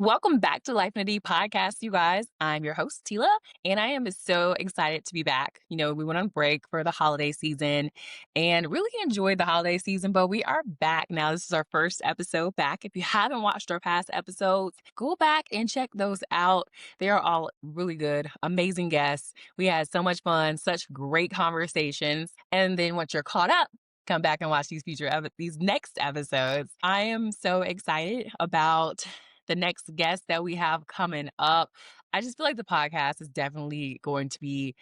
Welcome back to Life in a D podcast, you guys. I'm your host, Tila, and I am so excited to be back. We went on break for the holiday season and really enjoyed the holiday season, but we are back now. This is our first episode back. If you haven't watched our past episodes, go back and check those out. They are all really good, amazing guests. We had so much fun, such great conversations. And then once you're caught up, come back and watch these next episodes. I am so excited about the next guest that we have coming up. I just feel like the podcast is definitely going to be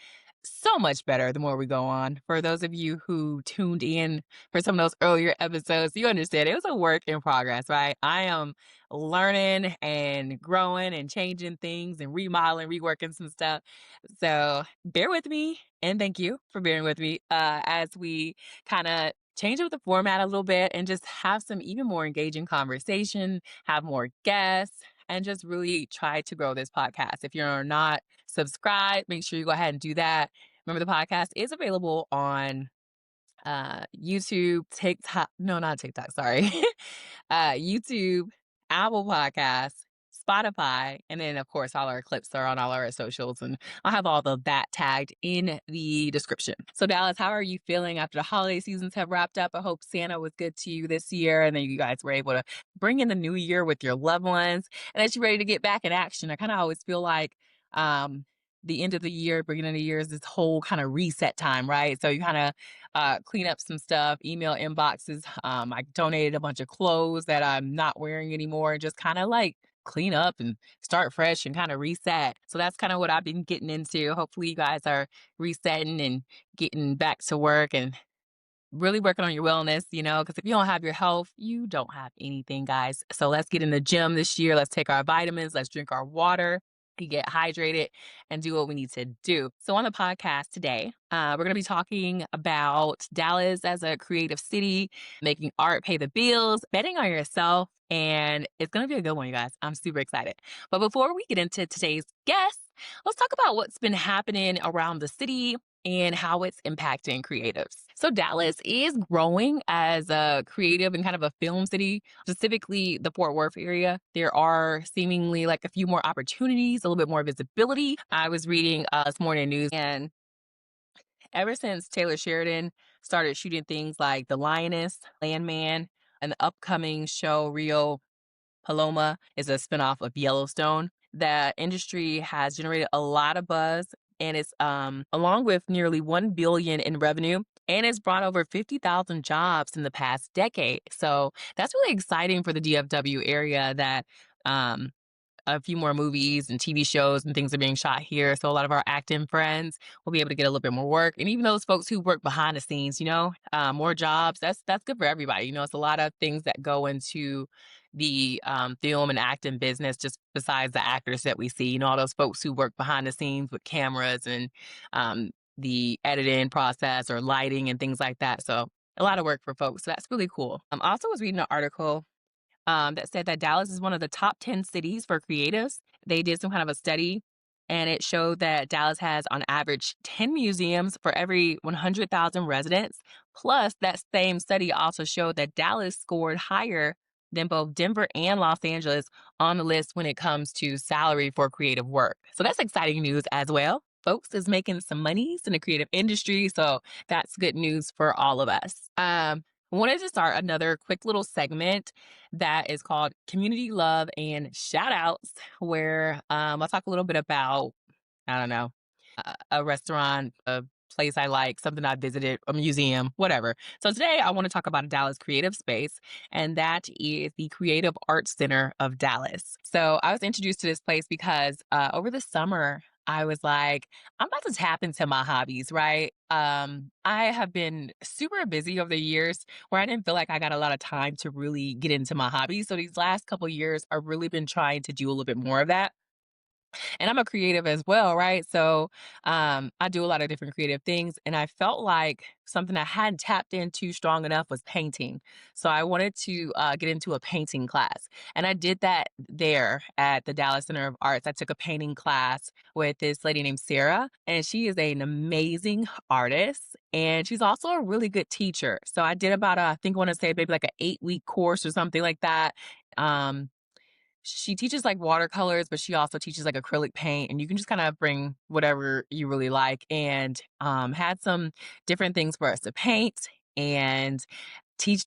so much better the more we go on. For those of you who tuned in for some of those earlier episodes, you understand it was a work in progress, right? I am learning and growing and changing things and remodeling, reworking some stuff. So bear with me and thank you for bearing with me as we kind of change up the format a little bit and just have some even more engaging conversation, have more guests, and just really try to grow this podcast. If you're not subscribed, make sure you go ahead and do that. Remember, the podcast is available on YouTube, TikTok. No, not TikTok. Sorry. YouTube, Apple Podcasts, Spotify, and then of course all our clips are on all our socials, and I'll have all of that tagged in the description. So Dallas, how are you feeling after the holiday seasons have wrapped up? I hope Santa was good to you this year, and then you guys were able to bring in the new year with your loved ones, and that you're ready to get back in action. I kind of always feel like the end of the year, beginning of the year is this whole kind of reset time, right? So you kind of clean up some stuff, email inboxes. I donated a bunch of clothes that I'm not wearing anymore, just kind of like clean up and start fresh and kind of reset. So that's kind of what I've been getting into. Hopefully, you guys are resetting and getting back to work and really working on your wellness, because if you don't have your health, you don't have anything, guys. So let's get in the gym this year. Let's take our vitamins, let's drink our water, get hydrated, and do what we need to do. So on the podcast today, we're going to be talking about Dallas as a creative city, making art pay the bills, betting on yourself, and it's going to be a good one, you guys. I'm super excited. But before we get into today's guest, let's talk about what's been happening around the city and how it's impacting creatives. So Dallas is growing as a creative and kind of a film city, specifically the Fort Worth area. There are seemingly like a few more opportunities, a little bit more visibility. I was reading this morning news, and ever since Taylor Sheridan started shooting things like The Lioness, Landman, and the upcoming show Rio Paloma is a spinoff of Yellowstone. The industry has generated a lot of buzz, and it's along with nearly 1 billion in revenue, and it's brought over 50,000 jobs in the past decade. So that's really exciting for the DFW area that um a few more movies and TV shows and things are being shot here. So a lot of our acting friends will be able to get a little bit more work. And even those folks who work behind the scenes, more jobs, that's good for everybody. It's a lot of things that go into the film and acting business, just besides the actors that we see, all those folks who work behind the scenes with cameras and the editing process or lighting and things like that. So a lot of work for folks. So that's really cool. I also was reading an article that said that Dallas is one of the top 10 cities for creatives. They did some kind of a study, and it showed that Dallas has, on average, 10 museums for every 100,000 residents. Plus, that same study also showed that Dallas scored higher than both Denver and Los Angeles on the list when it comes to salary for creative work. So that's exciting news as well. Folks is making some monies in the creative industry, so that's good news for all of us. Wanted to start another quick little segment that is called Community Love and Shoutouts, where I'll talk a little bit about, I don't know, a restaurant, a place I like, something I visited, a museum, whatever. So today I want to talk about a Dallas creative space, and that is the Creative Arts Center of Dallas. So I was introduced to this place because over the summer, I was like, I'm about to tap into my hobbies, right? I have been super busy over the years where I didn't feel like I got a lot of time to really get into my hobbies. So these last couple years, I've really been trying to do a little bit more of that. And I'm a creative as well, right? So I do a lot of different creative things. And I felt like something I hadn't tapped into strong enough was painting. So I wanted to get into a painting class. And I did that there at the Dallas Center of Arts. I took a painting class with this lady named Sarah, and she is an amazing artist. And she's also a really good teacher. So I did about, I think I want to say maybe like an 8-week course or something like that. Um, she teaches like watercolors, but she also teaches like acrylic paint, and you can just kind of bring whatever you really like. And had some different things for us to paint and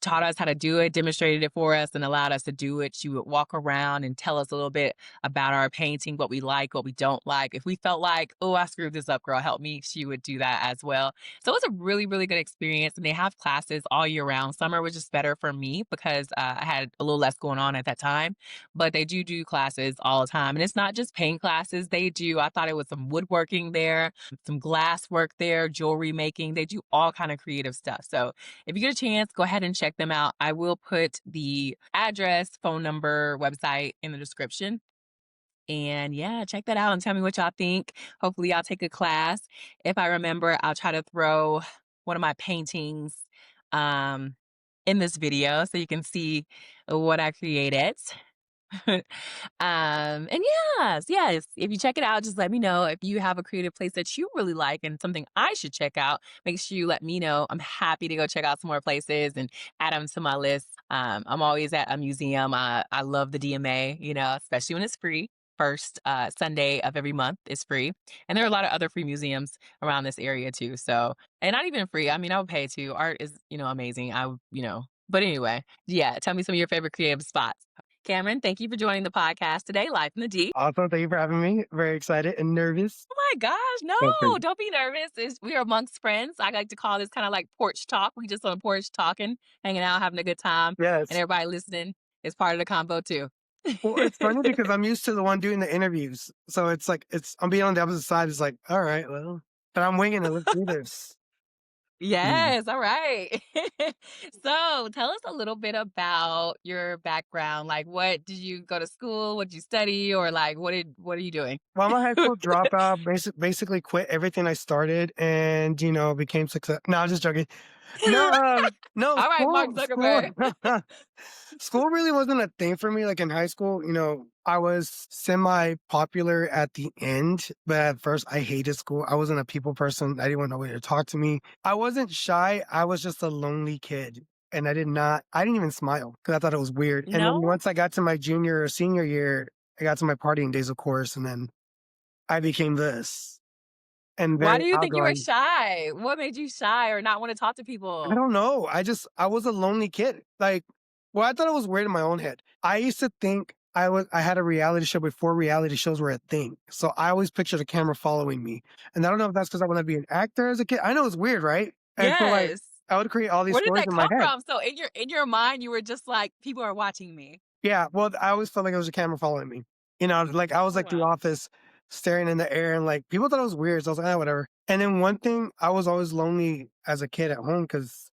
taught us how to do it, demonstrated it for us, and allowed us to do it. She would walk around and tell us a little bit about our painting, what we like, what we don't like. If we felt like, oh, I screwed this up, girl, help me, she would do that as well. So it was a really, really good experience. And they have classes all year round. Summer was just better for me because I had a little less going on at that time, but they do classes all the time. And it's not just paint classes. I thought it was some woodworking there, some glass work there, jewelry making. They do all kind of creative stuff. So if you get a chance, go ahead and check them out. I will put the address, phone number, website in the description. And yeah, check that out and tell me what y'all think. Hopefully, I'll take a class. If I remember, I'll try to throw one of my paintings um, in this video so you can see what I created. And yes, if you check it out, just let me know if you have a creative place that you really like and something I should check out. Make sure you let me know. I'm happy to go check out some more places and add them to my list. I'm always at a museum. I love the DMA, especially when it's free. First Sunday of every month is free. And there are a lot of other free museums around this area too. So, and not even free. I mean, I would pay too. Art is, amazing. But anyway, yeah, tell me some of your favorite creative spots. Cameron, thank you for joining the podcast today, Life in the Deep. Awesome. Thank you for having me. Very excited and nervous. Oh my gosh, Okay. no, don't be nervous. We are amongst friends. I like to call this kind of like porch talk. We just on the porch talking, hanging out, having a good time, and Yes. everybody listening is part of the combo too. Well, it's funny because I'm used to the one doing the interviews. So it's like, I'm being on the opposite side. It's like, all right, well, but I'm winging it. Let's do this. Mm. Yes, all right. So tell us a little bit about your background. Like, what did you go to school? What did you study? Or like, what are you doing? Well, I'm a high school dropout, basically quit everything I started and, became success. No, I'm just joking. No, no, All right, Mark school, Zuckerberg. school really wasn't a thing for me. Like in high school, I was semi-popular at the end, but at first I hated school. I wasn't a people person. I didn't want nobody to talk to me. I wasn't shy. I was just a lonely kid. And I didn't even smile because I thought it was weird. And then No? once I got to my junior or senior year, I got to my partying days, of course, and then I became this and Why very do you think you were outgoing. shy? What made you shy or not wanna talk to I people? don't know. I was a lonely kid. Like, well, I thought it was weird in my own head. I used to think I had a reality show before reality shows were a thing. So I always pictured a camera following me. And I don't know if that's because I want to be an actor as a kid. I know it's weird, right? And so like Yes. I would create all these Where did stories that in my come head. from? So in your mind, you were just like, "People are watching me." Yeah. Well, I always felt like it was a camera following me. Like I was Oh, like the wow. office staring in the air and like people thought it was weird. So I was like, whatever. And then one thing, I was always lonely as a kid at home because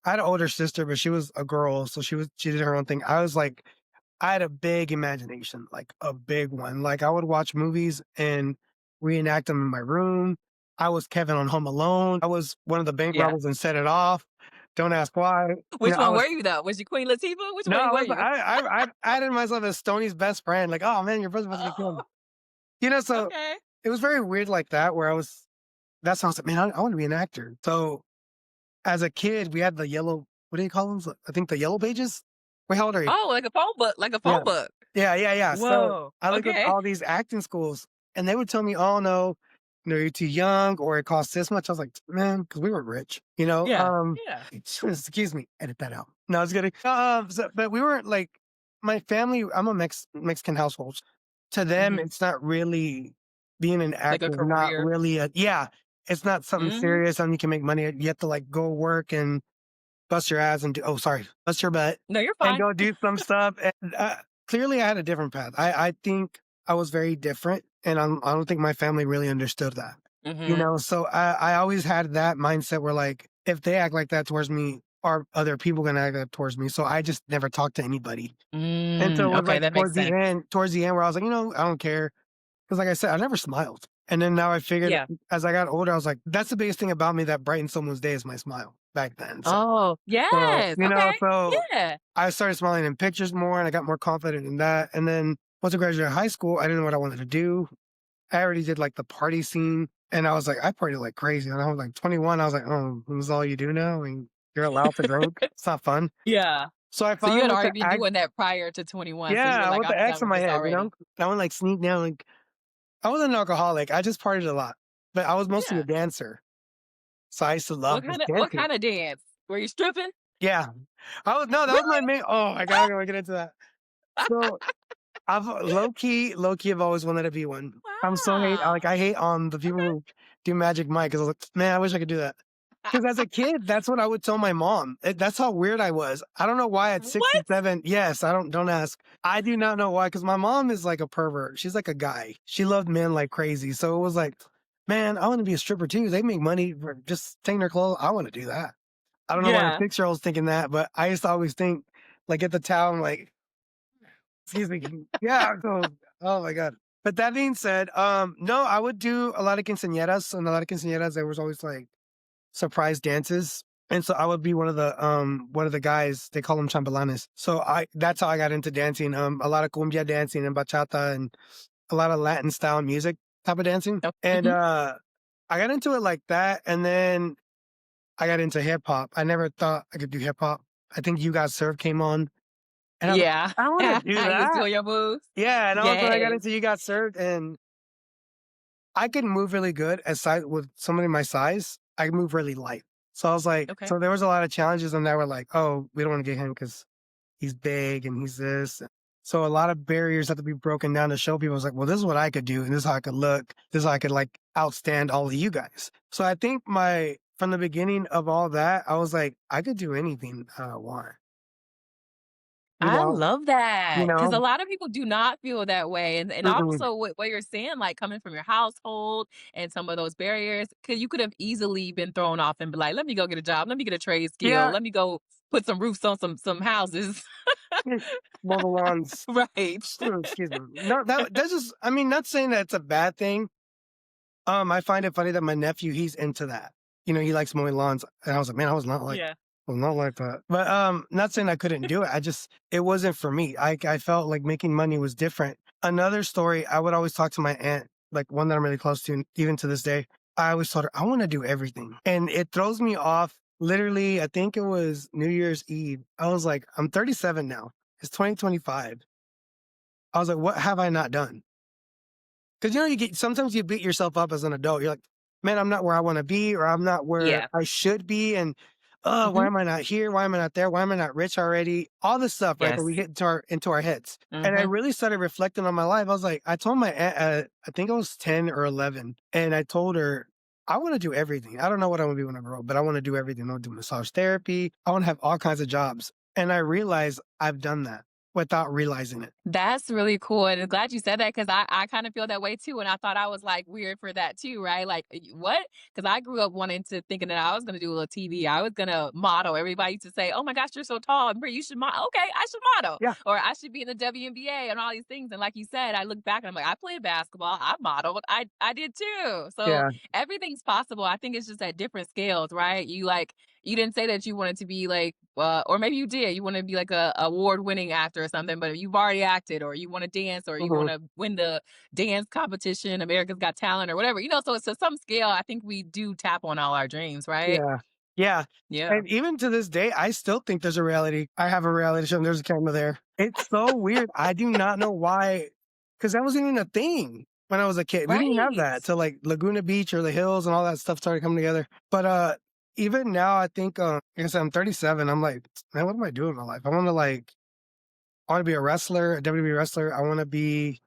I had an older sister, but she was a girl, so she did her own thing. I had a big imagination, like a big one. Like I would watch movies and reenact them in my room. I was Kevin on Home Alone. I was one of the bank Yeah. robbers and Set It Off. Don't ask why. Which I one was were you, though? Was you Queen Latifah? Which no, one I were was you? I added myself as Stoney's best friend. Like, oh man, your brother's supposed to be Oh, killed. So okay. it was very weird like that, where that's how I was like, man, I want to be an actor. So as a kid, we had the yellow, what do you call them? I think the yellow pages. Wait, how old are you? Oh, like a phone book, like a phone Yeah. book. Yeah. So Whoa, I looked at okay. all these acting schools and they would tell me, oh no, you're too young or it costs this much. I was like, man, because we were rich, Yeah, yeah. excuse me, edit that out. No, I was kidding. But we weren't like my family, I'm a Mexican household. To them, Mhm. it's not really being an Like a actor, is not career. really it's not something Mhm. serious and you can make money. You have to like go work and bust your ass and bust your butt No, you're and fine. go do some stuff. And clearly, I had a different path. I think I was very different, and I don't think my family really understood that. Mhm. So I always had that mindset where like if they act like that towards me, are other people gonna act like that towards me? So I just never talked to anybody. And so it was Okay, like that makes sense. towards the end, where I was like, I don't care. Because like I said, I never smiled. And then now I figured Yeah. as I got older, I was like, that's the biggest thing about me that brightens someone's day is my smile back then. Oh, So, yes, okay. so Yeah. I started smiling in pictures more and I got more confident in that. And then once I graduated high school, I didn't know what I wanted to do. I already did like the party scene and I was like, I partied like crazy. And I was like 21. I was like, oh, this is all you do now? And you're allowed to drink. It's not fun. Yeah. So I So you finally had went already to been act. doing that prior to 21, so you were Yeah, like, with the "I'm X done in with my this head, you know? already." I would, like, sneak down, like I wasn't an alcoholic, I just partied a lot, but I was mostly a Yeah. dancer, so I used to love just What dancing. kinda dance? Were you stripping? Yeah. I was no, that was my Really? main oh, I gotta get into that. So, I've low key, I've always wanted to be one. Wow. I hate on the people who do Magic Mike 'cause I was like, "Man, I wish I could do that." 'Cause as a kid, that's what I would tell my mom. That's how weird I was. I don't know why at 6 and What? 7 yes, don't ask. I do not know why. Cause my mom is like a pervert. She's like a guy. She loved men like crazy, so it was like, "Man, I wanna be a stripper too. They make money for just taking their clothes. I wanna do that." I don't know why a Yeah. six-year-old's thinking that, but I used to always think, like, at the town, like, excuse me. Yeah, so oh my god. But that being said, no, I would do a lot of quinceañeras, and a lot of quinceañeras, there was always, like, surprise dances, and so I would be one of the guys, they call them chambelanes. So I that's how I got into dancing, a lot of cumbia dancing and bachata and a lot of Latin style music type of dancing, Oh, and, mhm. I got into it like that, and then I got into hip hop. I never thought I could do hip hop. I think You Got Served came on, and I was like, Yeah. "I wanna do You was that." doing your moves? Yeah, and all of a sudden I got Yes. into You Got Served, and I could move really good as size with somebody my size. I could move really light. So I was like, Okay. so there was a lot of challenges, and they were like, "Oh, we don't wanna get him because he's big and he's this." So a lot of barriers have to be broken down to show people. It's like, well, this is what I could do, and this is how I could look. This is how I could like outstand all of you guys. So I think my from the beginning of all that, I was like, I could do anything I want. You I know, love you that because a know. lot of people do not feel that way, and Mm-mm. also what you're saying, like, coming from your household and some of those barriers, because you could have easily been thrown off and be like, "Let me go get a job. Let me get a trade skill. Yeah, Let me go put some roofs on some houses." mow the lawns. Right. Excuse me. No, that's just. I mean, not saying that it's a bad thing. I find it funny that my nephew, he's into that. You know, he likes mowing lawns, and I was like, "Man, Yeah. I was not like that." But, not saying I couldn't do it, I just it wasn't for me. I felt like making money was different. Another story, I would always talk to my aunt, like, one that I'm really close to, and even to this day, I always told her, "I wanna do everything," and it throws me off. Literally, I think it was New Year's Eve. I was like, "I'm 37 now. It's 2025." I was like, "What have I not done?" 'Cause, you know, you get sometimes you beat yourself up as an adult. You're like, "Man, I'm not where I wanna be, or I'm not where Yeah. I should be, and, why Mhm. am I not here? Why am I not there? Why am I not rich already?" All this stuff, right, that we Yes. get into our heads. And I Mhm. really started reflecting on my life. I was like I told my aunt, I think I was 10 or 11, and I told her, "I wanna do everything. I don't know what I wanna be when I grow up, but I wanna do everything. I wanna do massage therapy. I wanna have all kinds of jobs." And I realized I've done that without realizing it. That's really cool, and I'm glad you said that because I kinda feel that way too, and I thought I was, like, weird for that too, right? Like, what? Because I grew up wanting to thinking that I was gonna do a little TV. I was gonna model. Everybody used to say, "Oh my gosh, you're so tall, and you should model." Okay, I should model, Yeah. or I should be in the WNBA and all these things, and like you said, I look back and I'm like, "I played basketball, I modeled, I did too." So, Yeah. everything's possible. I think it's just at different scales, right? You didn't say that you wanted to be like, or maybe you did. You want to be like a award-winning actor or something, but you've already acted, or you want to dance, or you want Mhm. to win the dance competition, America's Got Talent, or whatever. So it's to some scale. I think we do tap on all our dreams, right? Yeah. Yeah. Yeah. And even to this day, I still think there's a reality. I have a reality show and there's a camera there. It's so weird. I do not know why, because that wasn't even a thing when I was a kid. We didn't have Right. that till like Laguna Beach or the hills and all that stuff started coming together. But even now I think like I said, I'm 37. I'm like, man, what am I doing in my life? I want to be a wrestler, a WWE wrestler. I want to be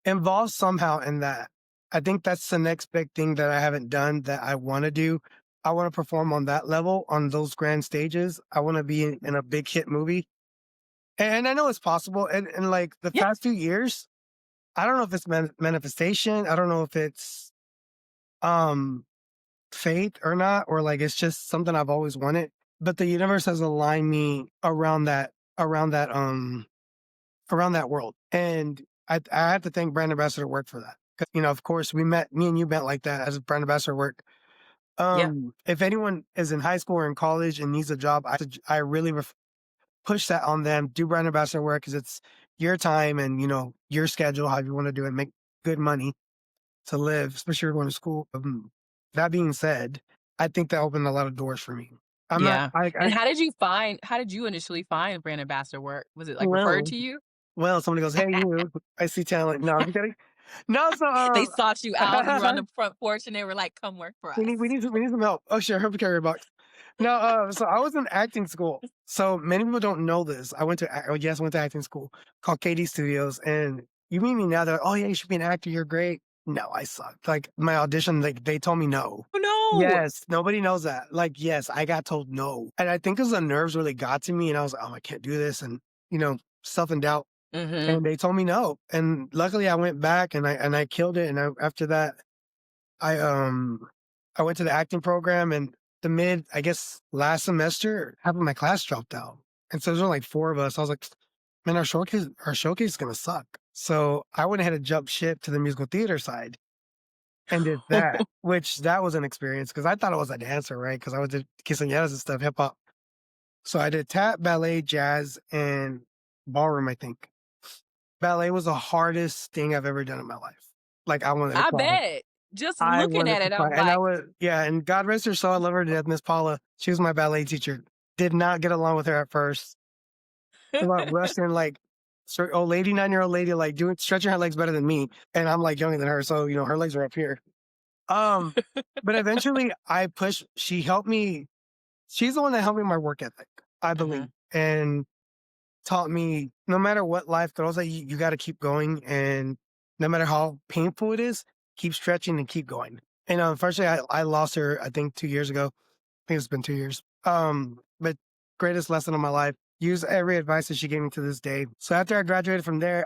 involved somehow in that. I think that's the next big thing that I haven't done that I wanna do. I wanna perform on that level, on those grand stages. I wanna be in a big hit movie, and I know it's possible, and, like, the Yeah. past few years, I don't know if it's manifestation, I don't know if it's, um, fate or not, or, like, it's just something I've always wanted, but the universe has aligned me around that world, and I have to thank brand ambassador work for that. 'Cause, you know, of course, me and you met like that as brand ambassador work. Yeah. If anyone is in high school or in college and needs a job, I really push that on them. Do brand ambassador work because it's your time and, you know, your schedule, how you wanna do it, make good money to live, especially if you're going to school. That being said, I think that opened a lot of doors for me. I'm not Yeah. I And how did you initially find brand ambassador work? Was it, like, referred well to you? well, somebody goes, "Hey, you, I see talent." No, I'm just kidding. No, so, They sought you out, you were on um the front porch, and they were like, "Come work for We need we us." need some we need some help. Oh, sure, help me carry a box. No, so I was in acting school. So many people don't know this. Yes, I went to acting school called KD Studios, and you meet me now, they're like, "Oh, yeah, you should be an actor, you're great." No, I sucked. Like, my audition, like, they told me no. Oh, no. Yes, nobody knows that. Like, yes, I got told no. And I think 'cause the nerves really got to me, and I was like, "Oh, I can't do this," and, you know, self and doubt, Mhm. and they told me no. And luckily, I went back and I killed it, and after that I, um, I went to the acting program and I guess, last semester, half of my class dropped out. And so there's only like 4 of us. I was like, man, our showcase is gonna suck. So I went ahead and jumped ship to the musical theater side and did that, which that was an experience because I thought I was a dancer, right? Because I was did quinceañeras and stuff, hip hop. So I did tap, ballet, jazz, and ballroom, I think. Ballet was the hardest thing I've ever done in my life. Like I wanted to I cry. bet. Just I looking wanted at to it, cry, I'm and I like, was yeah, and God rest her soul, I love her to death, Miss Paula. She was my ballet teacher. Did not get along with her at first. About Western, like, old lady, 9-year-old lady, like, doing stretching her legs better than me, and I'm, like, younger than her, so, her legs are up here. Um, but eventually, she helped me she's the one that helped me with my work ethic, I believe, Mhm. and taught me no matter what life throws at you, you gotta keep going, and no matter how painful it is, keep stretching and keep going. And, unfortunately, I lost her, I think, 2 years ago. I think it's been 2 years. But greatest lesson of my life, use every advice that she gave me to this day. So after I graduated from there,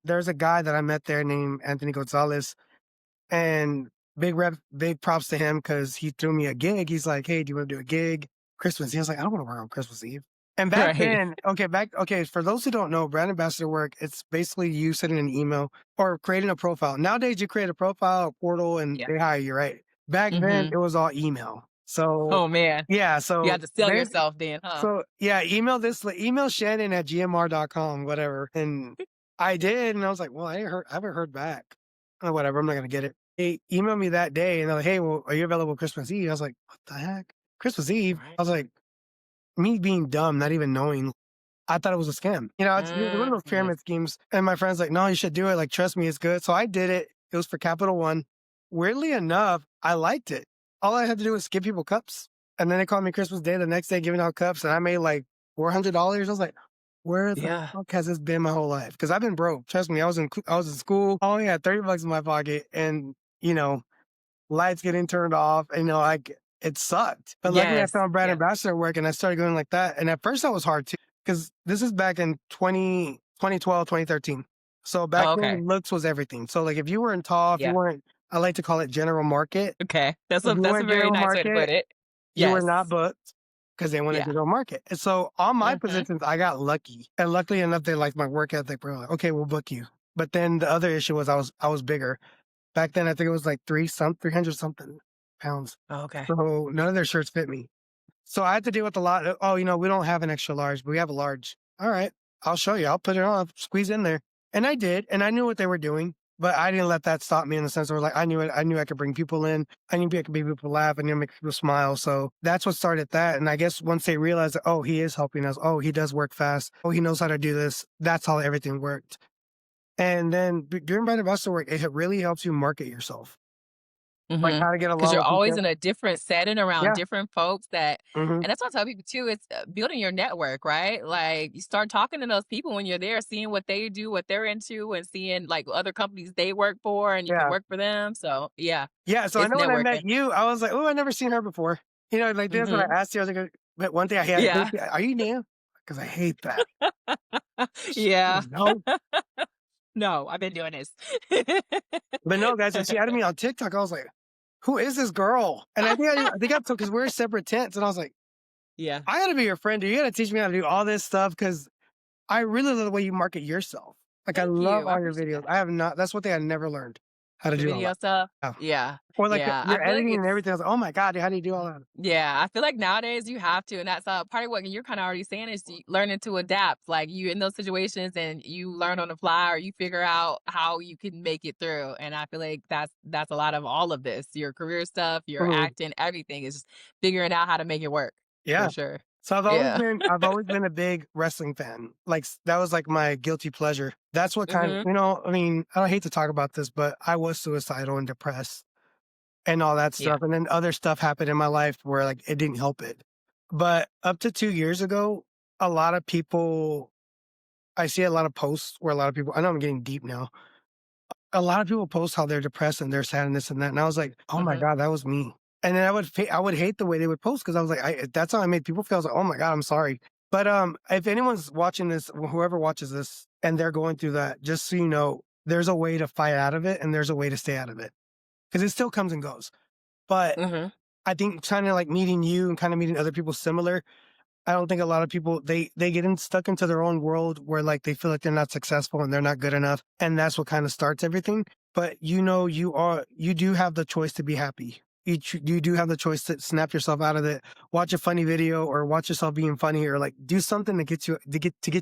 there's a guy that I met there named Anthony Gonzalez, and big props to him because he threw me a gig. He's like, "Hey, do you wanna do a gig? Christmas." He was like, "I don't wanna work on Christmas Eve." And Right. for those who don't know, brand ambassador work, it's basically you sending an email or creating a profile. Nowadays, you create a profile, a portal, and Yeah. they hire you, right? Back then, Mhm. it was all email. So, Oh, man. yeah, You had to sell yourself then, huh? yeah, email Shannon at gmr.com, whatever. And I did, and I was like, well, I haven't heard back. Whatever, I'm not gonna get it. They emailed me that day and they're like, hey, well, are you available Christmas Eve? I was like, what the heck? Christmas Eve? Right. I was like, me being dumb, not even knowing. I thought it was a scam. It's one of those Mhm. pyramid schemes. And my friend's like, no, you should do it. Like, trust me, it's good. So I did it. It was for Capital One. Weirdly enough, I liked it. All I had to do was give people cups. And then they called me Christmas Day the next day giving out cups. And I made like $400. I was like, where the Yeah. fuck has this been my whole life? Because I've been broke. Trust me, I was in school. I only had 30 bucks in my pocket. And, lights getting turned off, and, it sucked. But luckily I Yes. found brand Yeah. ambassador work and I started going like that. And at first that was hard too, because this is back in 2012, 2013. So back Oh, okay. then looks was everything. So like if you weren't tall, if you Yeah. weren't, I like to call it general market. Okay. If you That's a weren't very general nice way to put market, it. you were Yes. not booked because they wanted Yeah. general market. And so on my Mhm. positions, I got lucky. And luckily enough, they liked my work ethic. They were like, okay, we'll book you. But then the other issue was I was bigger. Back then, I think it was like 300 something pounds. Oh, okay. So none of their shirts fit me. So I had to deal with a lot of, oh, we don't have an extra large, but we have a large. All right, I'll show you. I'll put it on, squeeze in there. And I did, and I knew what they were doing, but I didn't let that stop me in the sense where like I knew it. I knew I could bring people in. I knew I could make people laugh. I knew I make people smile. So that's what started that. And I guess once they realized that, oh, he is helping us. Oh, he does work fast. Oh, he knows how to do this. That's how everything worked. And then during brand ambassador work, it really helps you market yourself, like Mhm. how to get Because 'Cause along you're with always people. in a different setting around Yeah. different folks that Hmm. and that's what I tell people too, it's, building your network, right? Like, you start talking to those people when you're there, seeing what they do, what they're into, and seeing, like, other companies they work for, and you can Yeah. work for them, so, yeah, Yeah, so I it's know when I met networking. you, I was like, "Oh, I never seen her before." Like, that's what Mhm. I asked you, I was like, but one thing I had Yeah. "Are you new?" Because I hate that. Sh Yeah. No. No, I've been doing this. But no, guys, when she added me on TikTok, I was like, "Who is this girl?" And I think I took because 'cause we're separate tents, and I was like, Yeah. "I gotta be your friend, dude. You gotta teach me how to do all this stuff because I really love the way you market yourself." Like, I Thank love you, I all your appreciate videos. that. I have not that's one thing I never learned, how to The do all video that. stuff? Yeah. Yeah. Or, like, Yeah, I your feel like editing and it's everything, I was like, "Oh my god, dude, how do you do all that?" yeah, I feel like nowadays you have to, and that's part of what you're kind of already saying is learning to adapt. Like you in those situations, and you learn on the fly, or you figure out how you can make it through. And I feel like that's a lot of all of this. Your career stuff, your Mhm. acting, everything is just figuring out how to make it work. Yeah. for sure. So Yeah. I've always been a big wrestling fan. Like that was like my guilty pleasure. That's what kind of, Mhm, I mean, I hate to talk about this, but I was suicidal and depressed and all that yeah, stuff. And then other stuff happened in my life where like it didn't help it. But up to 2 years ago, a lot of people I see a lot of posts where a lot of people I know I'm getting deep now. A lot of people post how they're depressed and they're sad and this and that. And I was like, oh my mhm, God, that was me. And then I would hate the way they would post because I was like, that's how I made people feel. I was like, oh my God, I'm sorry. But if anyone's watching this, whoever watches this, and they're going through that, just so you know, there's a way to fight out of it and there's a way to stay out of it because it still comes and goes. But mhm. I think kind of like meeting you and kind of meeting other people similar, I don't think a lot of people they get stuck into their own world where like they feel like they're not successful and they're not good enough, and that's what kind of starts everything. But you do have the choice to be happy. You do have the choice to snap yourself out of it, watch a funny video, or watch yourself being funny, or like do something to get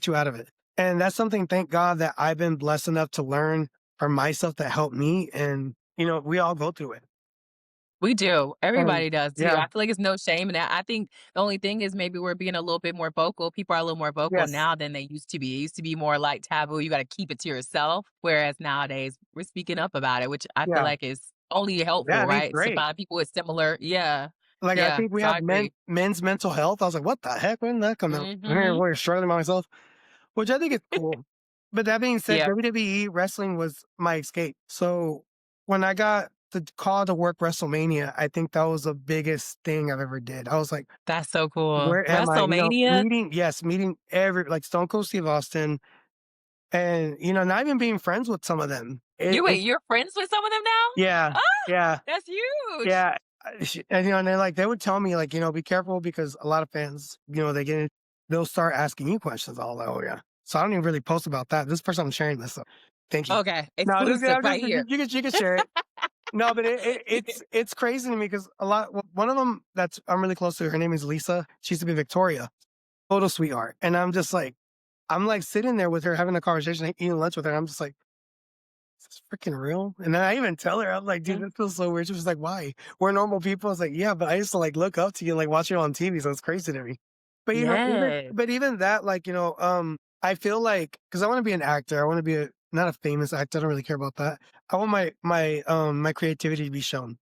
you out of it. And that's something, thank God, that I've been blessed enough to learn from myself that helped me. And we all go through it. We do. And Everybody does too. yeah, I feel like it's no shame in that. I think the only thing is maybe we're being a little bit more vocal. People are a little more vocal yes, now than they used to be. It used to be more like taboo. You got to keep it to yourself. Whereas nowadays we're speaking up about it, which I feel yeah, like is only yeah. helpful, I think it's right? To great. find people with similar. Yeah. Like, I Yeah. think we So I have agree. men's mental health. I was like, "What the heck? When did that come out?" I'm here Hmm. really struggling by myself, which I think is cool. But that being said, Yeah. WWE wrestling was my escape. So when I got the call to work WrestleMania, I think that was the biggest thing I've ever did. I was like, That's so cool. "Where am I?" WrestleMania. Meeting every like Stone Cold Steve Austin, and not even being friends with some of them. You wait, you're friends with some of them now? Yeah, Ah, yeah. that's huge. Yeah, and, and they're like they would tell me like, "Be careful because a lot of fans, they'll start asking you questions." All like, "Oh yeah." So I don't even really post about that. This person I'm sharing this, so thank you. Okay. No, just yeah, Exclusive I'm right just here. you can share it. No, but it's crazy to me because one of them that's I'm really close to. Her name is Lisa. She used to be Victoria, total sweetheart, and I'm like sitting there with her having a conversation, eating lunch with her. And I'm just like, is this freaking real? And then I even tell her, I'm like, dude, Mm, this feels so weird. She was like, why? We're normal people. I was like, yeah, but I used to like look up to you and like watch you on TV. So it's crazy to me. But yes. even that, like, I feel like because I want to be an actor, I want to be not a famous actor. I don't really care about that. I want my creativity to be shown.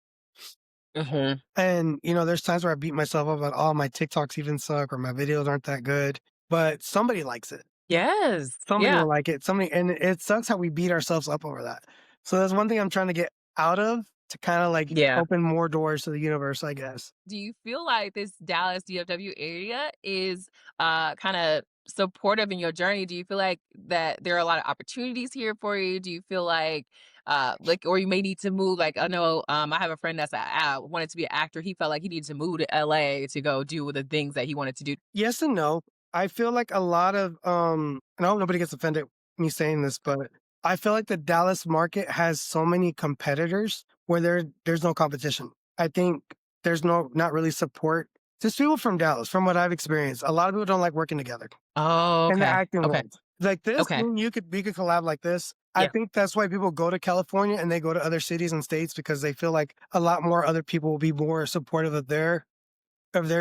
Mhm. And there's times where I beat myself up about, oh, my TikToks even suck or my videos aren't that good. But somebody likes it. Yes. Somebody Yeah. will like it. And it sucks how we beat ourselves up over that. So that's one thing I'm trying to get out of to kind of like Yeah. open more doors to the universe, I guess. Do you feel like this Dallas DFW area is kind of supportive in your journey? Do you feel like that there are a lot of opportunities here for you? Do you feel like or you may need to move? Like I know I have a friend that's wanted to be an actor. He felt like he needed to move to LA to go do the things that he wanted to do. Yes and no. I feel like a lot of and I hope nobody gets offended me saying this, but I feel like the Dallas market has so many competitors where there's no competition. I think there's not really support. Just people from Dallas, from what I've experienced. A lot of people don't like working together. Oh, In the okay. acting Okay. world. Like this, Okay. we could collab like this. I Yeah. think that's why people go to California and they go to other cities and states because they feel like a lot more other people will be more supportive of their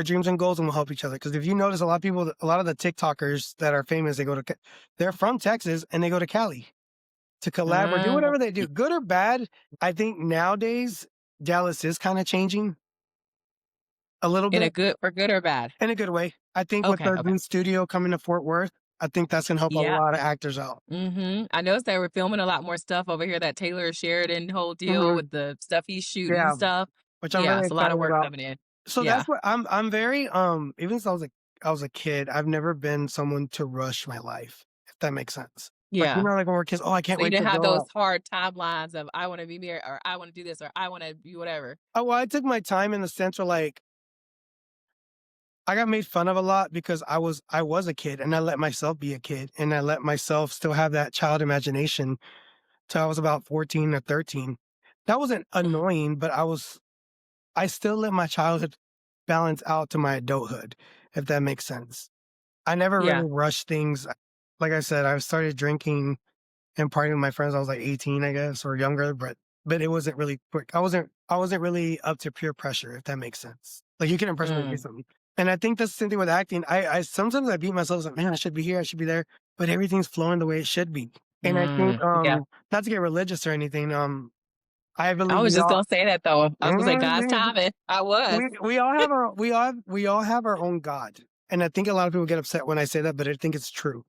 dreams and goals and will help each other. Because if you notice, a lot of the TikTokers that are famous, they're from Texas and they go to Cali to collab or do Mm, whatever they do, good or bad. I think nowadays Dallas is kind of changing a little in a bit good for good or bad? in a good way. I think with Okay. the Okay. new studio coming to Fort Worth, I think that's gonna help a Yeah. lot of actors out. I noticed they were filming a lot more stuff over here, that Taylor Sheridan whole deal Mhm. with the stuff he's shooting and Yeah, stuff. which I'm Yeah, really it's a lot of excited work about. coming in. So Yeah. that's what I'm very even since I was a kid, I've never been someone to rush my life, if that makes sense. Like, Yeah. like when we're kids, oh, I can't So you wait to didn't have grow those up. hard timelines of I wanna be married or I wanna do this or I wanna be whatever. Oh, well, I took my time in the sense where like I got made fun of a lot because I was a kid and I let myself be a kid and I let myself still have that child imagination till I was about 14 or 13. That wasn't Mhm. annoying, but I still let my childhood balance out to my adulthood, if that makes sense. I never Yeah. really rushed things. Like I said, I started drinking and partying with my friends. I was like 18, I guess, or younger, but it wasn't really quick. I wasn't really up to peer pressure, if that makes sense. Like you can impress me with Mm. something. And I think that's the same thing with acting. I sometimes I beat myself like, man, I should be here, I should be there, but everything's flowing the way it should be. And I think, Yeah. not to get religious or anything, I I believe was we just all gonna say that though. I was gonna say God's timing. I was. we all have our we all have our own God. And I think a lot of people get upset when I say that, but I think it's true.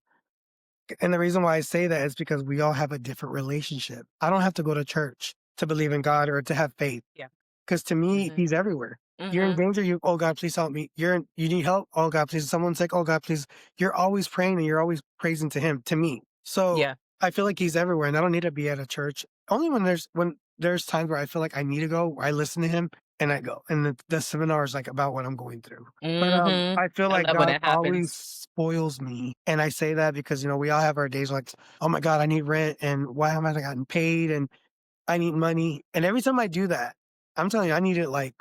And the reason why I say that is because we all have a different relationship. I don't have to go to church to believe in God or to have faith. Yeah. Because to me, Mhm. he's everywhere. You're in Mhm. danger, oh God, please help me. You need help, oh God, please. Someone's sick, oh God, please. You're always praying and you're always praising to him, to me. So Yeah. I feel like he's everywhere and I don't need to be at a church. Only when there's times where I feel like I need to go, where I listen to him and I go. And the seminar is like about what I'm going through. But Mhm. I feel I like love when God that always happens. spoils me. And I say that because, we all have our days like, oh my God, I need rent and why haven't I gotten paid? And I need money. And every time I do that, I'm telling you, I need it like,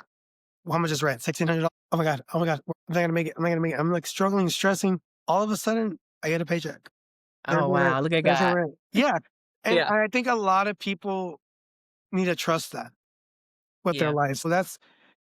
well, how much is rent? $1,600. Oh my God. Oh my God. I'm not gonna make it. I'm not gonna make it. I'm like struggling, stressing. All of a sudden, I get a paycheck. There's Oh your rent. wow, look at There's your God. rent. Yeah. And Yeah. I think a lot of people need to trust that with their Yeah. life. So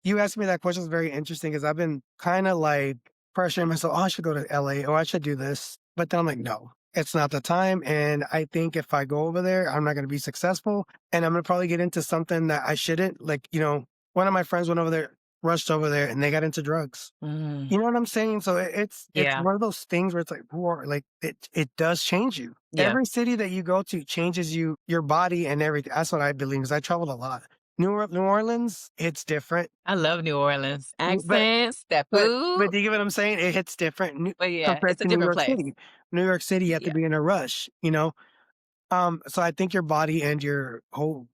you asked me that question is very interesting because I've been kind of like pressuring myself, oh, I should go to LA or I should do this. But then I'm like, no, it's not the time. And I think if I go over there, I'm not going to be successful. And I'm going to probably get into something that I shouldn't. Like, one of my friends went over there, rushed over there, and they got into drugs. Mm. You know what I'm saying? So it's Yeah. one of those things where it's like, whoa, like it does change you. Yeah. Every city that you go to changes your body and everything. That's what I believe because I traveled a lot. New Orleans, it's different. I love New Orleans. But Accents, that but food. but do you get what I'm saying? It hits different But yeah, compared it's a to New different York place. City. New York City, you have to Yeah. be in a rush. So I think your body and your whole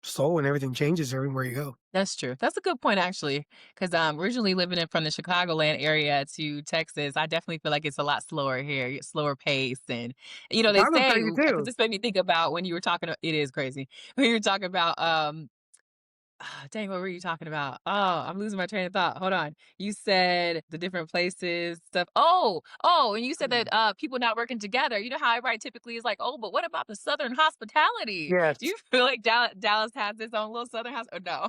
soul and everything changes everywhere you go. That's true. That's a good point, actually, because originally living in from the Chicagoland area to Texas, I definitely feel like it's a lot slower here, slower pace, and they Chicago's say crazy because too. this made me think about when you were talking. It is crazy when you were talking about dang, what were you talking about? Oh, I'm losing my train of thought. Hold on. You said the different places, stuff. Oh, and you said that people not working together. You know how everybody typically is like, oh, but what about the Southern hospitality? Do Yes. you feel like Dallas has its own little Southern house or no?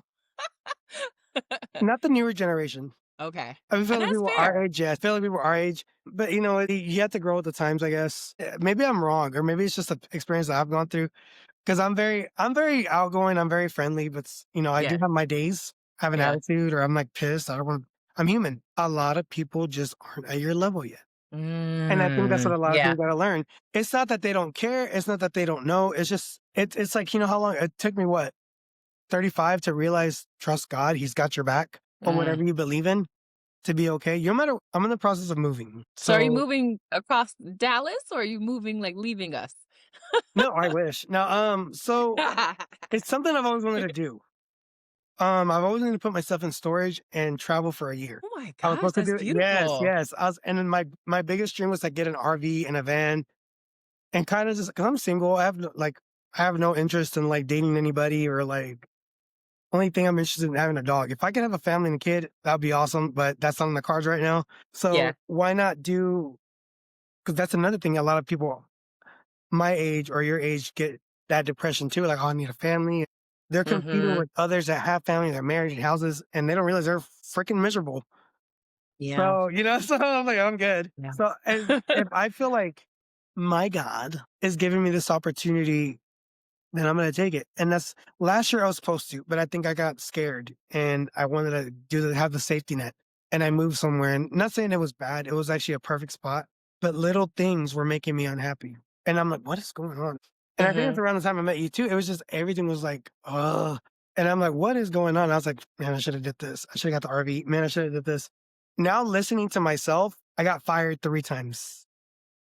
Not the newer generation. Okay. I feel And like that's people our fair. age, yeah. I feel like people our age, but you have to grow with the times, I guess. Maybe I'm wrong, or maybe it's just an experience that I've gone through. Because I'm very outgoing. I'm very friendly, but I do Yeah. have my days. I have an Yeah. attitude, or I'm like pissed. I don't want. I'm human. A lot of people just aren't at your level yet, and I think that's what a lot of Yeah. people got to learn. It's not that they don't care. It's not that they don't know. It's just it's like how long it took me. What 35 to realize trust God. He's got your back on Mm. whatever you believe in to be okay. No matter. I'm in the process of moving, So are you so moving across Dallas or are you moving like leaving us? no, I wish. Now, so it's something I've always wanted to do. I've always wanted to put myself in storage and travel for a year. Oh my I was gosh, supposed to that's do it. Yes, beautiful. yes. And then my biggest dream was to get an RV and a van and kind of just because I'm single, I have no interest in like dating anybody or like only thing I'm interested in having a dog. If I could have a family and a kid, that'd be awesome. But that's not in the cards right now. So Yeah. why not do? Because that's another thing. A lot of people my age or your age get that depression too. Like, oh, I need a family. They're competing Mhm. with others that have family, they're married in houses, and they don't realize they're freaking miserable. Yeah. So, so I'm like, I'm good. Yeah. So, and if I feel like my God is giving me this opportunity, then I'm going to take it. And that's last year I was supposed to, but I think I got scared and I wanted to have the safety net. And I moved somewhere and not saying it was bad. It was actually a perfect spot, but little things were making me unhappy. And I'm like, what is going on? And I think it's Mhm. around the time I met you too. It was just everything was like, and I'm like, what is going on? I was like, man, I should have did this. I should have got the RV. Man, I should have did this. Now listening to myself, I got fired 3 times.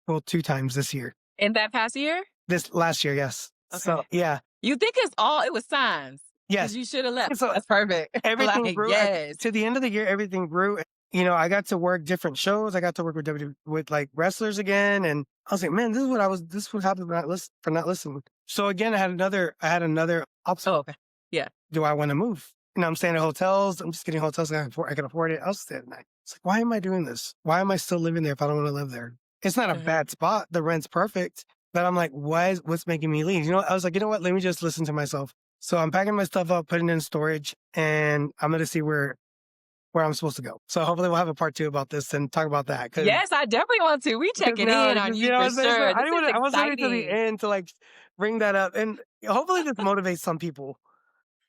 Well, 2 times this year. In that past year? This last year, yes. So Okay. yeah. You think it was signs because Yes. you should have left. So That's perfect. everything Like, grew yes. to the end of the year, everything grew. I got to work different shows. I got to work with with like wrestlers again. And I was like, man, this is what happened for not listening. So again, I had another Oh, obstacle. okay. Yeah. Do I want to move? I'm staying at hotels. I'm just getting hotels. I can afford it. I'll stay at night. It's like, why am I doing this? Why am I still living there if I don't want to live there? It's not a Mhm. bad spot. The rent's perfect. But I'm like, what's making me leave? I was like, you know what? Let me just listen to myself. So I'm packing my stuff up, putting it in storage, and I'm going to see where I'm supposed to go. So hopefully we'll have a part 2 about this and talk about that Yes, I definitely want to. We because checking now in it's on just, you you know, for it's sure. I This didn't is wanna I was waiting till the exciting. end to, like, bring that up, and hopefully this motivates some people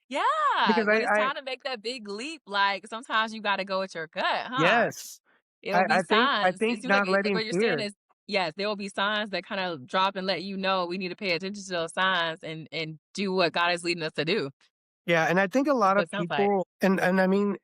Yeah, because when it's I time to make that big leap, like, sometimes you gotta go with your gut, huh? yes. It'll be I signs. It think seems like not letting what you're saying fear. is, yes, there will be signs that kinda drop and let you know we need to pay attention to those signs and do what God is leading us to do. Yeah, and I think a That's lot what of it sounds like. people and I mean,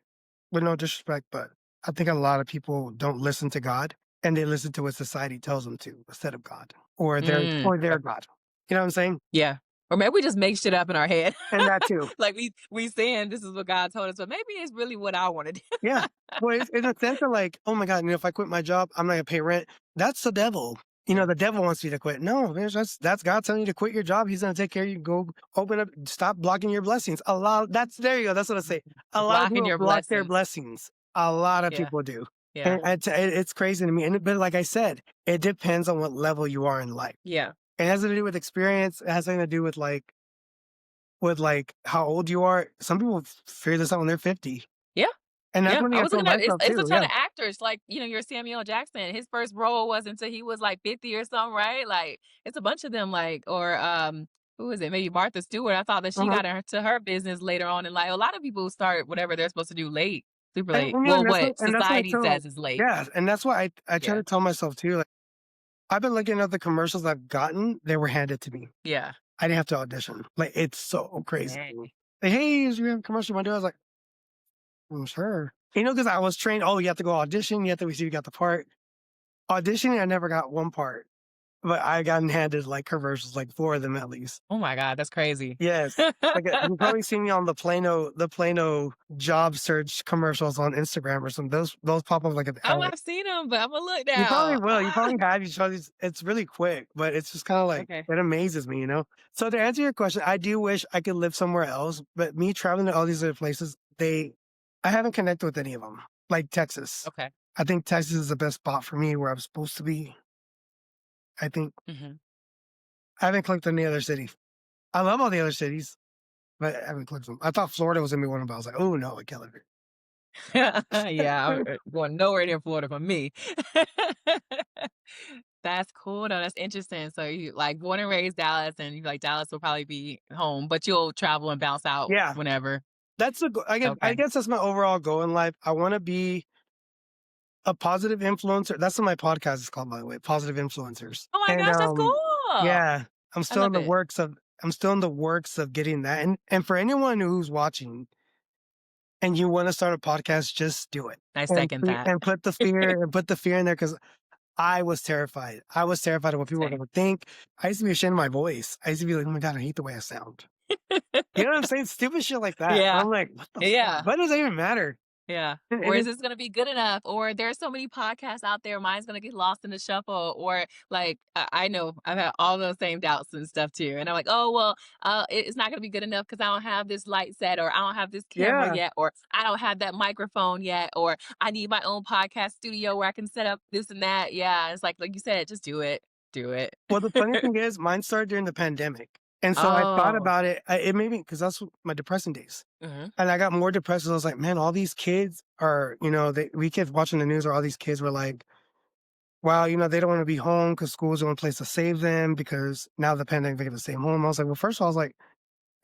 with no disrespect, but I think a lot of people don't listen to God, and they listen to what society tells them to instead of God or their Okay. God. You know what I'm saying? Yeah. Or maybe we just make shit up in our head. And that too. Like, we saying this is what God told us, but maybe it's really what I wanna do. Yeah. Well, it's in a sense of like, "Oh my god, you know, if I quit my job, I'm not gonna pay rent." That's the devil. You know, Yeah. the devil wants you to quit. No, man, that's God telling you to quit your job. He's gonna take care of you. Go open up, stop blocking your blessings. A lot that's there you go. That's what I say. A lot of Blocking people your block their blessings. blessings. A lot of Yeah. people do. Yeah. And it's crazy to me. And but like I said, it depends on what level you are in life. Yeah. It has to do with experience. It has something to do with like how old you are. Some people figure this out when they're 50. Yeah. And that's Yeah, when I I was told looking at myself it's a too. ton Yeah. of actors, like, your Samuel Jackson, his first role wasn't until he was, like, 50 or something, right? Like, it's a bunch of them, like or, who is it? Maybe Martha Stewart, I thought that she Uh-huh. got into her business later on in life. A lot of people start whatever they're supposed to do late, super And, late. you know, Well, what and that's what I society tell says is late. yeah, and that's why I try Yeah, to tell myself too, like, I've been looking at the commercials I've gotten, they were handed to me. yeah. I didn't have to audition. Like, it's so crazy to Dang. me. Like, "Hey, is you have a commercial you wanna do?" I was like, "Mm, sure." You know, because I was trained, "Oh, you have to go audition, you have to see you got the part." Auditioning, I never got one part, but I gotten handed, like, commercials, like 4 of them at least. Oh my god, that's crazy. Yes. Like, you probably seen me on the Plano job search commercials on Instagram or something. Those pop up like at I might have seen him, but Imma look You probably now. will. You Ah, probably have. You saw these it's really quick, but it's just kinda like okay, it amazes me, you know? So to answer your question, I do wish I could live somewhere else, but me traveling to all these other places, I haven't connected with any of them. Like Texas. okay. I think Texas is the best spot for me where I'm supposed to be. I think Mhm. I haven't clicked on any other city. I love all the other cities, but I haven't clicked them. I thought Florida was gonna be one of them, but I was like, "Oh, no, I can't live here." Yeah, going nowhere near Florida for me. That's cool though, that's interesting. So you like born and raised Dallas and you like Dallas will probably be home, but you'll travel and bounce out Yeah. whenever. That's the go I Okay. guess that's my overall goal in life. I wanna be a positive influencer. That's what my podcast is called, by the way, Positive Influencers. Oh my And, gosh, that's cool. yeah, I love it. I'm still in the works of getting that, and for anyone who's watching and you wanna start a podcast, just do it. I second that. And put the fear in there because I was terrified. I was terrified of what people were Same. gonna think. I used to be ashamed of my voice. I used to be like, "Oh my god, I hate the way I sound." You know what I'm saying? Stupid shit like that. Yeah. I'm like, "What the fuck? Yeah. Why does that even matter?" Yeah. And Or is this gonna be good enough? Or there's so many podcasts out there, mine's gonna get lost in the shuffle. Or like I know I've had all those same doubts and stuff too. And I'm like, oh well, it's not gonna be good enough because I don't have this light set, or I don't have this camera yeah. yet, or I don't have that microphone yet, or I need my own podcast studio where I can set up this and that. Yeah. It's like you said, just do it. Do it. Well, the funny thing is mine started during the pandemic. And so I thought Oh. about it. It made me because that's my depressing days. Hmm. And I got more depressed. I was like, man, all these kids are, you know, we kept watching the news where all these kids were like, wow, you know, they don't want to be home because school's the only place to save them because now the pandemic, they get to stay home. I was like, well, first of all, I was like,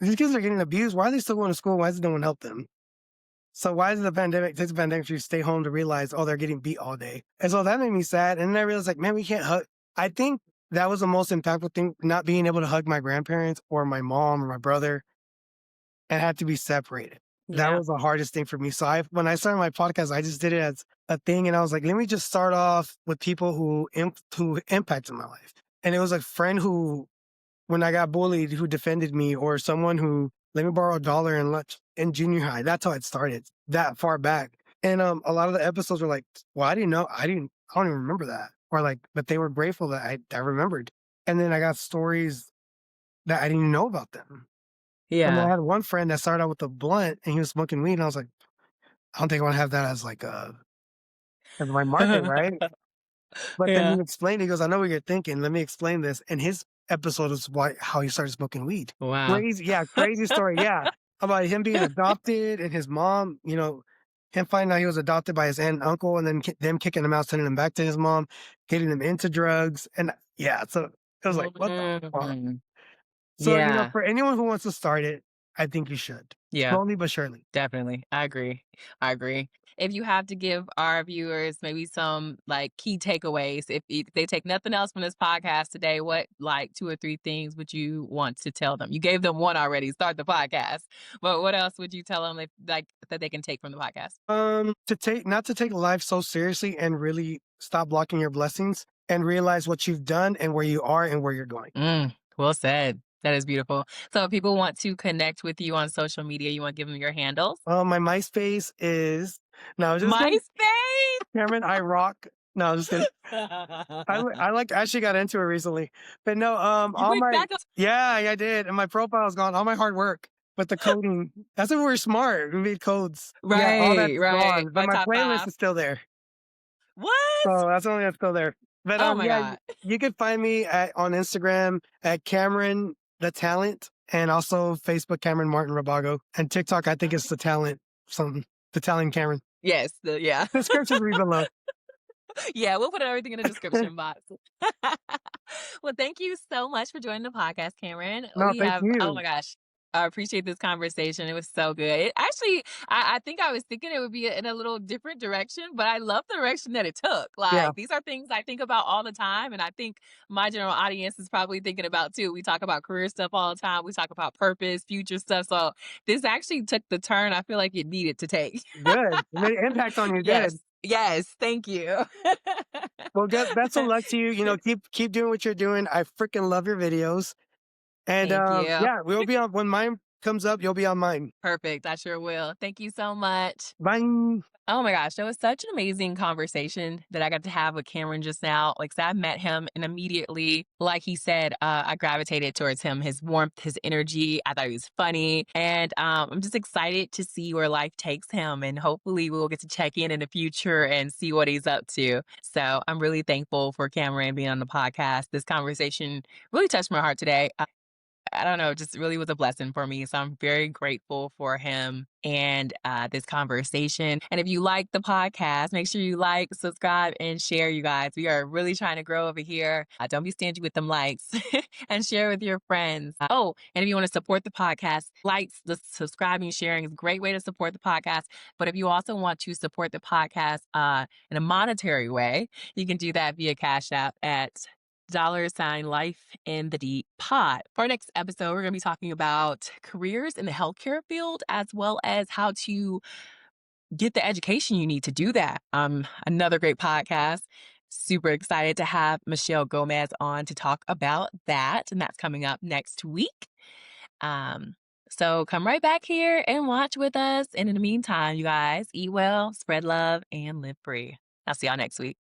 these kids are getting abused. Why are they still going to school? Why does no one help them? So why is the pandemic, takes the pandemic for you to stay home to realize, oh, they're getting beat all day. And so that made me sad. And then I realized like, man, we can't hug. I think that was the most impactful thing, not being able to hug my grandparents or my mom or my brother and had to be separated. That Yeah. was the hardest thing for me. So when I started my podcast, I just did it as a thing, and I was like, let me just start off with people who impacted my life. And it was a friend who, when I got bullied, who defended me, or someone who let me borrow $1 in lunch in junior high. That's how it started. That far back, and a lot of the episodes were like, well, I don't even remember that, or like, but they were grateful that I remembered. And then I got stories that I didn't even know about them. And then I Yeah. had one friend that started out with a blunt and he was smoking weed, and I was like, "I don't think I wanna have that as like as my market, right?" But then Yeah. he explained, he goes, "I know what you're thinking, let me explain this." And his episode is how he started smoking weed. Wow. Crazy story, yeah, about him being adopted and his mom, you know, him finding out he was adopted by his aunt and uncle, and then them kicking him out, sending him back to his mom, getting him into drugs, and yeah, so it was like, what the fuck? Mm. So Yeah. for anyone who wants to start it, I think you should Yeah. slowly but surely. Definitely. I agree. I agree. If you have to give our viewers maybe some like key takeaways, if they take nothing else from this podcast today, what like 2 or 3 things would you want to tell them? You gave them one already, start the podcast. But what else would you tell them like that they can take from the podcast? To take not to take life so seriously and really stop blocking your blessings and realize what you've done and where you are and where you're going. Well said. That is beautiful. So if people want to connect with you on social media, you want to give them your handles? My MySpace is no, just kidding. MySpace. Cameron, I rock. No, just kidding. I like actually got into it recently, but no, You all went my back up. yeah, I did, and my profile's gone. All my hard work, but the coding. That's when we were smart. We made codes. Yeah, all Right, that's right. gone, but My my top playlist five. is still there. What? So that's only that's still there. But Oh my yeah, god. you can find me on Instagram at Cameron the Talent, and also Facebook Cameron Martin Rabago, and TikTok I think it's the Talent something, the Talent Cameron. Yes, yeah. Descriptions read below. Yeah, we'll put everything in the description box. Well, thank you so much for joining the podcast, Cameron. No, thank Oh you. my gosh, I appreciate this conversation. It was so good. It actually, I think I was thinking it would be in a little different direction, but I love the direction that it took. Yeah, Like, these are things I think about all the time. And I think my general audience is probably thinking about too. We talk about career stuff all the time, we talk about purpose, future stuff. So, this actually took the turn I feel like it needed to take. good. It made an impact on you. Yes. Good. Yes. Thank you. Well, good. Best of luck to you. Keep doing what you're doing. I freaking love your videos. And Thank you. yeah, we'll be on when mine comes up. You'll be on mine. Perfect. I sure will. Thank you so much. Bye. Oh my gosh, that was such an amazing conversation that I got to have with Cameron just now. Like, so I met him and immediately, like he said, I gravitated towards him, his warmth, his energy. I thought he was funny. And I'm just excited to see where life takes him. And hopefully we'll get to check in the future and see what he's up to. So I'm really thankful for Cameron being on the podcast. This conversation really touched my heart today. I don't know, just really was a blessing for me. So I'm very grateful for him and this conversation. And if you like the podcast, make sure you like, subscribe, and share, you guys. We are really trying to grow over here. Don't be stingy with them likes and share with your friends. Oh, and if you want to support the podcast, likes, the subscribing, sharing is a great way to support the podcast. But if you also want to support the podcast in a monetary way, you can do that via Cash App at $ life in the deep pot. For our next episode, we're going to be talking about careers in the healthcare field as well as how to get the education you need to do that. Another great podcast. Super excited to have Michelle Gomez on to talk about that. And that's coming up next week. Um, so come right back here and watch with us. And in the meantime, you guys, eat well, spread love, and live free. I'll see y'all next week.